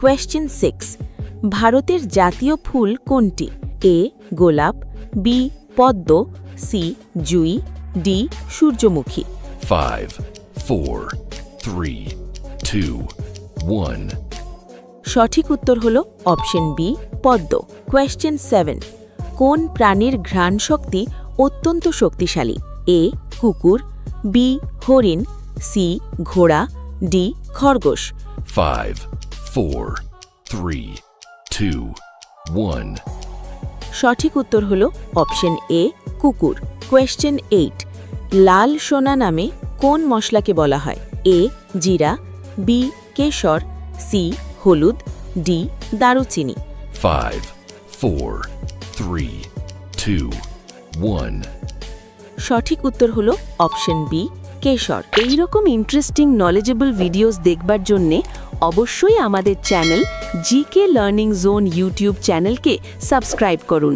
Question 6 ভারতের জাতীয় ফুল কোনটি? এ গোলাপ, বি পদ্ম, সি জুঁই, ডি সূর্যমুখী। 5, 4, 3, 2, 1. সঠিক উত্তর হল অপশন বি পদ্ম। কোয়েশ্চেন 7 কোন প্রাণীর ঘ্রাণ শক্তি অত্যন্ত শক্তিশালী? এ কুকুর, বি হরিণ, সি ঘোড়া, ডি খরগোশ। 5, 4, 3, 2, 1. সঠিক উত্তর হল অপশন এ কুকুর। কোয়েশ্চেন 8 লাল সোনা নামে কোন মশলাকে বলা হয়? এ জিরা, বি কেশর, সি হলুদ, ডি দারুচিনি। 5, 4, 3, 2, 1. সঠিক উত্তর হল অপশন বি কেশর। এই রকম ইন্টারেস্টিং নলেজেবল ভিডিওস দেখবার জন্যে অবশ্যই আমাদের channel GK learning zone YouTube চ্যানেলকে সাবস্ক্রাইব করুন।